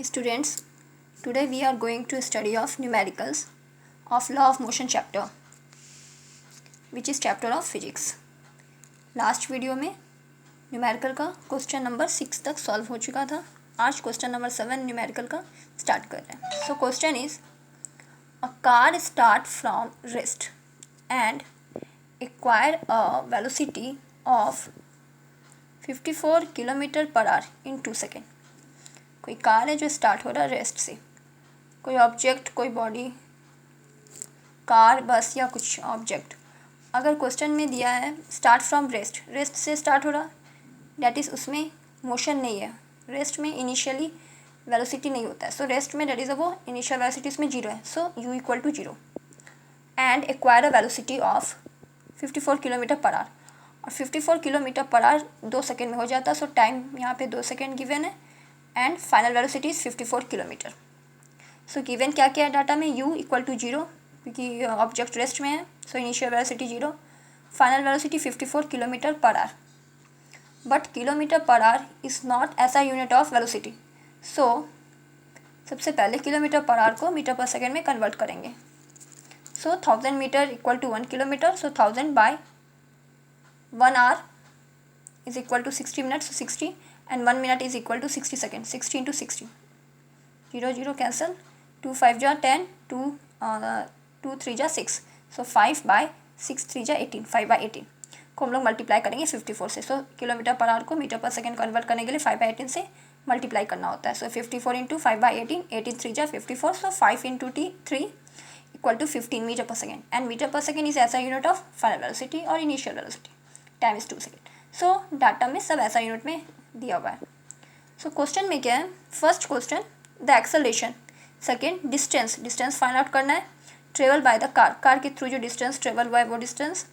Students, today we are going to study of numericals of law of motion chapter, which is chapter of physics. Last video में numerical का question number 6 तक solve हो चुका था. आज question number 7 numerical का start कर रहे हैं. So question is a car start from rest and acquire a velocity of 54 kilometre per our in 2 second. कोई कार है जो स्टार्ट हो रहा है रेस्ट से. कोई ऑब्जेक्ट, कोई बॉडी, कार, बस या कुछ ऑब्जेक्ट. अगर क्वेश्चन में दिया है स्टार्ट फ्रॉम रेस्ट, रेस्ट से स्टार्ट हो रहा, डैट इज़ उसमें मोशन नहीं है. रेस्ट में इनिशियली वेलोसिटी नहीं होता है. सो रेस्ट में डैट इज़ वो इनिशियल वेलोसिटी उसमें 0 है. So u equal to 0 and acquire a velocity of 54 kilometre per hour. और 54 किलोमीटर पर आवर 2 सेकेंड में हो जाता है. सो टाइम यहाँ पे 2 सेकेंड गिवन है and final velocity is 54 kilometre. So given क्या क्या है डाटा में, u इक्वल टू 0 क्योंकि ऑब्जेक्ट रेस्ट में है. So initial velocity 0, final velocity 54 kilometre per our. But kilometre per our is not SI unit of velocity. सो सबसे पहले kilometre per our को मीटर पर सेकेंड में कन्वर्ट करेंगे. So 1000 metre equal to 1 kilometre. So 1000 by 1 hour is equal to 60 minute. So 60 and 1 minute is equal to 60 seconds. 60 into 60, 0 0 cancel, 2 5 जा 10, 2 3 जा 6. सो 5 bye 6 3 जा 18, 5 bye 18 को हम लोग मल्टीप्लाई करेंगे 54 से. सो किलोमीटर पर आवर को मीटर पर सेकेंड कन्वर्ट करने के लिए 5 बाई 18 से मल्टीप्लाई करना होता है. सो 54 इंटू 5 बाई 18, 18 3 जा 54. सो 5 into 3 equal to 15 metre per second. And metre per second is ऐसा यूनिट ऑफ फाइनल वेलोसिटी और initial velocity. Time is 2 second. So data में सब ऐसा यूनिट में दिया हुआ है. सो क्वेश्चन में क्या है, first question the acceleration, second distance, distance find out करना है. Travel by the car, car के थ्रू जो डिस्टेंस ट्रेवल हुआ है वो distance.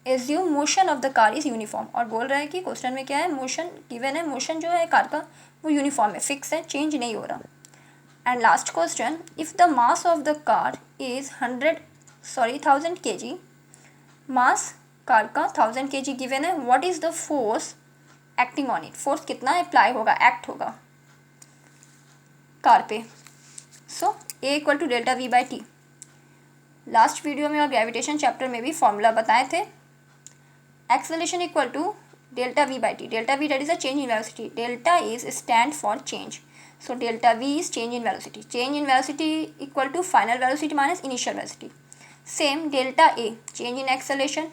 Assume motion of the car is uniform. और बोल रहा है कि क्वेश्चन में क्या है, मोशन गिवन है, मोशन जो है कार का वो यूनिफॉर्म है, फिक्स है, चेंज नहीं हो रहा. And last question, if the mass of the car is 1000 kg, mass car का 1000 kg गिवन है, what is the force acting on it. Force कितना अप्लाई होगा, एक्ट होगा कार पे. So a equal to delta v by t. Last video में और gravitation chapter में भी फॉर्मूला बताए थे. Acceleration equal to delta v by t. Delta v that is a change in velocity. Delta is stand for change. So delta V is change in velocity. Change in velocity equal to final velocity minus initial velocity. Same delta A change in acceleration.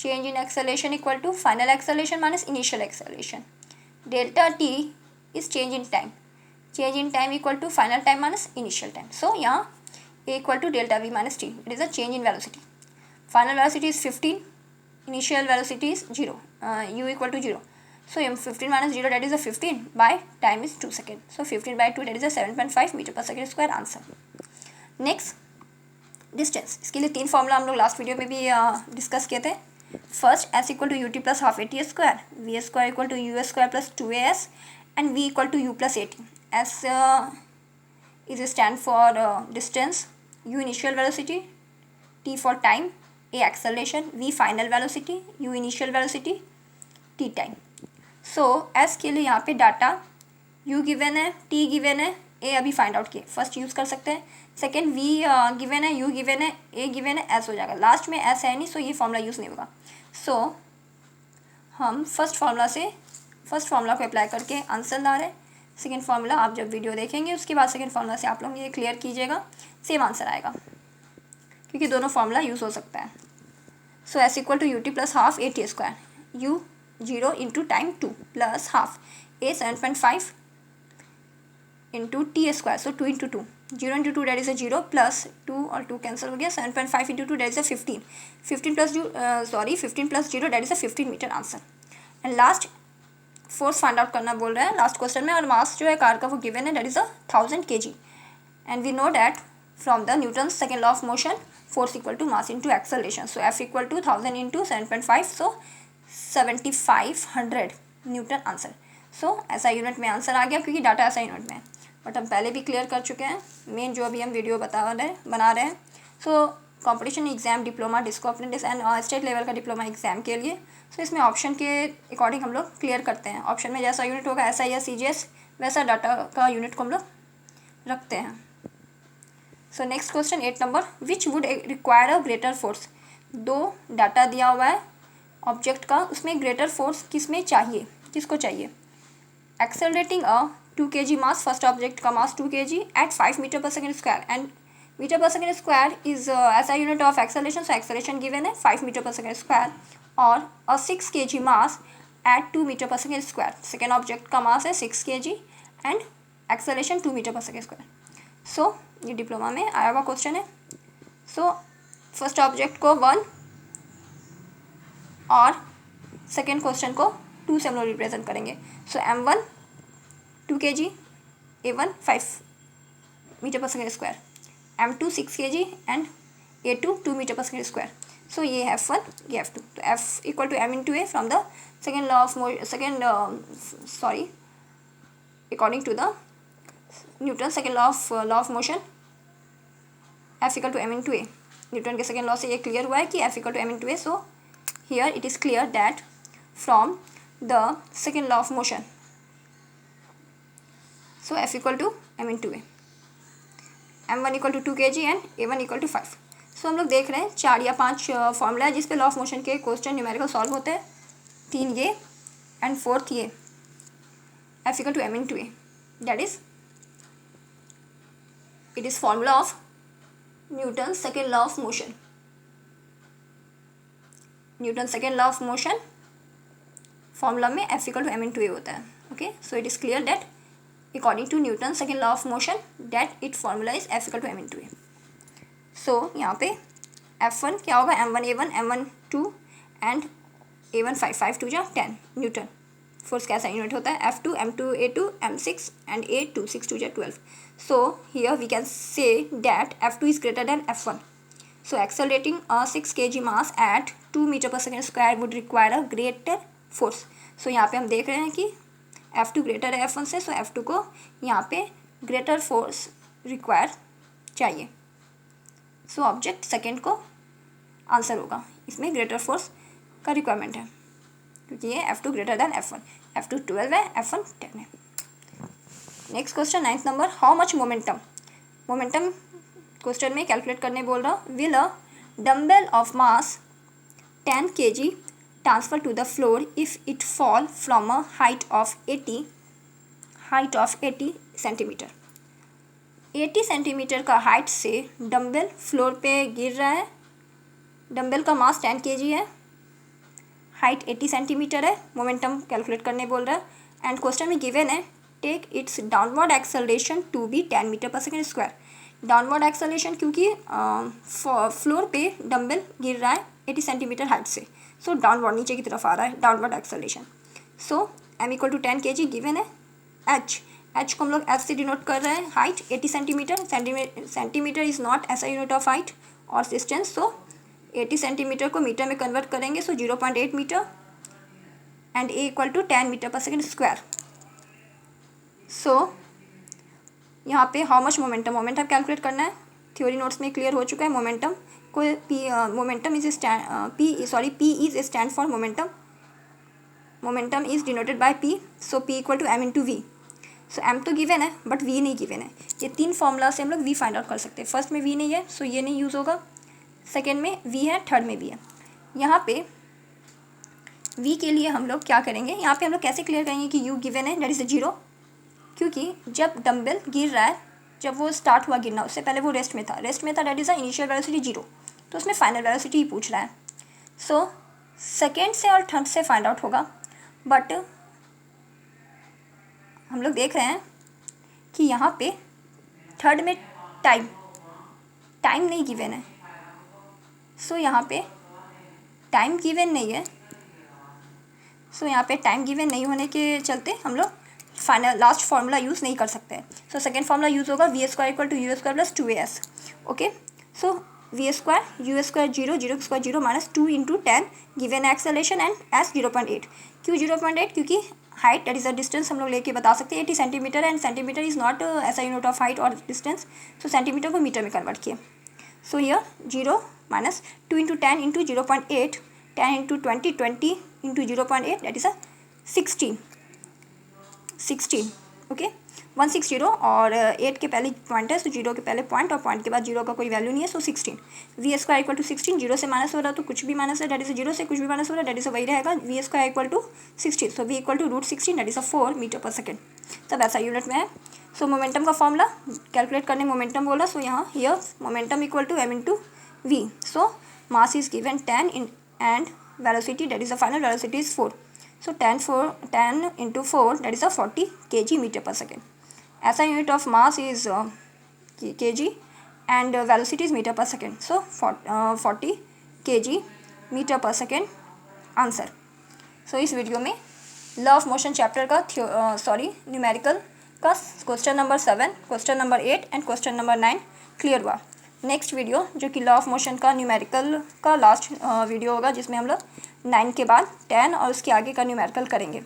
Change in acceleration equal to final acceleration minus initial acceleration. Delta t is change in time. Change in time equal to final time minus initial time. So यहाँ a equal to delta v minus t. It is a change in velocity. Final velocity is 15. Initial velocity is 0. U equal to 0. So 15 minus 0 that is a 15 by time is 2 seconds. So 15 by 2 that is a 7.5 meter per second square answer. Next distance. इसके लिए 3 formula हम लोग last video में भी discuss किए थे. First S equal to U T plus half A T square, V square equal to U square plus 2as and V equal to U plus A T. S is stand for distance, U initial velocity, T for time, A acceleration, V final velocity, U initial velocity, T time. So S के लिए यहाँ पे data U given है, T given है, A अभी find out किए, first use कर सकते हैं. सेकेंड वी गिवन है, यू गिवन है, ए गिवन है, एस हो जाएगा. लास्ट में एस है नहीं, सो ये फॉर्मूला यूज़ नहीं होगा. सो हम फर्स्ट फार्मूला को अप्लाई करके आंसर ला रहे हैं. सेकेंड फार्मूला आप जब वीडियो देखेंगे उसके बाद सेकेंड फार्मूला से आप लोग ये क्लियर कीजिएगा, सेम आंसर आएगा क्योंकि दोनों फार्मूला यूज़ हो सकता है. So s equal to U T plus half A T square, u 0 into time 2 plus half a 7.5 into t square. So 2 into 2, 0 into 2 that is a 0 plus 2 और 2 cancel हो गया. 7.5 into 2 that is a 15. 15 plus 0 that is a 15 metre answer. And last force find out करना बोल रहा है last question में. और मास जो है कार का वो गिवन है, that is a 1000 kg. And we know that from the Newton's second law of motion, force equal to mass into acceleration. So F equal to 1000 into 7.5, so 7500 newton answer. So ऐसा unit में answer आ गया क्योंकि data ऐसा unit में है. But हम पहले भी क्लियर कर चुके हैं मेन जो अभी हम वीडियो बना रहे हैं. So competition exam, diploma, disco apprentice and state level का डिप्लोमा एग्जाम के लिए. सो इसमें ऑप्शन के अकॉर्डिंग हम लोग क्लियर करते हैं. ऑप्शन में जैसा यूनिट होगा SI या CGS वैसा डाटा का यूनिट को हम लोग रखते हैं। So next question 8 number, which would require a greater force. दो डाटा दिया हुआ है ऑब्जेक्ट का, उसमें ग्रेटर फोर्स किसमें चाहिए, किसको चाहिए। एक्सेलरेटिंग अ 2 kg मास, फर्स्ट ऑब्जेक्ट का मास 2 kg eight 5 metre per second square, and metre per second square is S I unit of acceleration, so acceleration given है 5 मीटर पर सेकेंड स्क्वायर, और अ 6 kg mass at 2 metre per second square, second object का मास है 6 kg and acceleration 2 metre per second square. So ये diploma में आया हुआ question है। So first object को 1 और सेकेंड क्वेश्चन को 2 से हम लोग रिप्रेजेंट करेंगे। So M1 2 kg, A1 5 metre per second square, M2 6 kg and A2 2 metre per second square. So ये F1, ये F2, तो F equal to M into A from the second law of according to the Newton second law of motion, F equal to M into A। Newton के second law से ये clear हुआ है कि F equal to M into A। So here it is clear that from the second law of motion, so F equal to M into A, M1 equal to 2 kg and A1 equal to 5। So हम लोग देख रहे हैं 4 या 5 formula है जिस पे law of motion के क्वेश्चन न्यूमेरिकल सॉल्व होते हैं। 3 ये एंड 4th ये, F equal to M into A, that is it is formula of Newton second law of motion. Newton second law of motion formula में F equal to M into A होता है। Okay, so it is clear that according to Newton second law of motion that its formula is F equal to M into A. So यहाँ पे F1 क्या होगा, M1 A1 M1 2 and A1 5 5 2 जा 10 Newton. Force कैसा unit होता है, F2 M2 A2 M6 and A2 6 2 जा 12। So here we can say that F2 is greater than F1. So accelerating a 6 kg mass at 2 meter per second square would require a greater force. So यहाँ पे हम देख रहे हैं कि F2 greater है F1 से, सो F2 को यहाँ पे ग्रेटर फोर्स रिक्वायर चाहिए। सो ऑब्जेक्ट सेकेंड को आंसर होगा, इसमें ग्रेटर फोर्स का रिक्वायरमेंट है क्योंकि ये F2 greater than F1, F2 12 है F1 10 है। Next question 9th number, how much momentum. Momentum question में कैलकुलेट करने बोल रहा हूँ। Will a dumbbell of mass 10 kg transfer to the floor if it fall from a height of 80 centimetre. 80 centimetre का height से dumbbell floor पे गिर रहा है। डम्बल का मास 10 kg है, हाइट 80 सेंटीमीटर है, मोमेंटम कैलकुलेट करने बोल रहा है एंड क्वेश्चन में गिवन है take its downward acceleration to be 10 metre per second square. Downward acceleration क्योंकि फ्लोर पे डम्बल गिर रहा है 80 सेंटीमीटर हाइट से, सो डाउनवर्ड नीचे की तरफ आ रहा है downward acceleration. So M equal to 10 kg given है। H को हम लोग H से डिनोट कर रहे हैं, height 80 centimetre, centimetre is not SI unit of height और डिस्टेंस, सो 80 सेंटीमीटर को मीटर में कन्वर्ट करेंगे, so 0.8 metre and A equal to 10 metre per second square. So यहाँ पे हाउ मच मोमेंटम कैलकुलेट करना है, थ्योरी नोट्स में clear हो चुका है। मोमेंटम को momentum is P is stand for momentum, momentum is denoted by P, so P equal to M into V। So M तो गिवन है बट V नहीं गिवन है। ये 3 फॉर्मूला से हम लोग V फाइंड आउट कर सकते हैं। फर्स्ट में V नहीं है सो ये नहीं यूज़ होगा, सेकेंड में V है, थर्ड में V है। यहाँ पे V के लिए हम लोग क्या करेंगे, यहाँ पे हम लोग कैसे क्लियर करेंगे कि U गिवन है दैट इज़ 0, क्योंकि जब डम्बल गिर रहा है, जब वो स्टार्ट हुआ गिरना उससे पहले वो रेस्ट में था that is a initial velocity 0, तो उसमें फाइनल वेलोसिटी ही पूछ रहा है। सो सेकेंड से और थर्ड से फाइंड आउट होगा, बट हम लोग देख रहे हैं कि यहाँ पे थर्ड में टाइम नहीं गिवन है, सो यहाँ पे टाइम गिवन नहीं है, सो यहाँ पे टाइम गिवन नहीं होने के चलते हम लोग फाइनल लास्ट फार्मूला यूज़ नहीं कर सकते हैं। सो सेकेंड फार्मूला यूज़ होगा V square equal to U square plus 2AS। Okay, so V square U square 0 square 0 minus 2 into 10 given acceleration and S 0.8। क्यों 0.8, क्योंकि height that is a distance हम लोग लेके बता सकते हैं 80 centimetre and centimetre is not SI unit of height और distance, so centimetre को मीटर में कन्वर्ट किए। So here 0 minus 2 into 10 into 0.8, 10 into 20 into 0.8 that is a 16 okay 160 और 8 के पहले पॉइंट है, तो 0 के पहले पॉइंट और पॉइंट के बाद 0 का कोई वैल्यू नहीं है, सो 16 वी स्क्वायर इक्वल टू 16, 0 से माइनस हो रहा है तो कुछ भी माइनस है, डेट इज 0 से कुछ भी माइनस हो रहा है, डेट इज वही रहेगा, V square equal to 16, so V equal to √16 that is 4 metre per second. तब ऐसा यूनिट में है। सो मोमेंटम का फॉर्मूला कैलकुलेट करने मोमेंटम बोला, सो यहाँ here momentum equal to m into V, so mass is given 10 and velocity that is the final velocity is 4, so 10 into 4 that is a 40 kg meter per second. SI unit of mass is kg and velocity is metre per second, so 40 kg metre per second answer. So इस video में law of motion chapter का numerical का question number 7, question number 8 and question number 9 clear हुआ। Next video जो कि law of motion का numerical का last video होगा, जिसमें हम लोग 9 के बाद 10 और उसके आगे का न्यूमेरिकल करेंगे।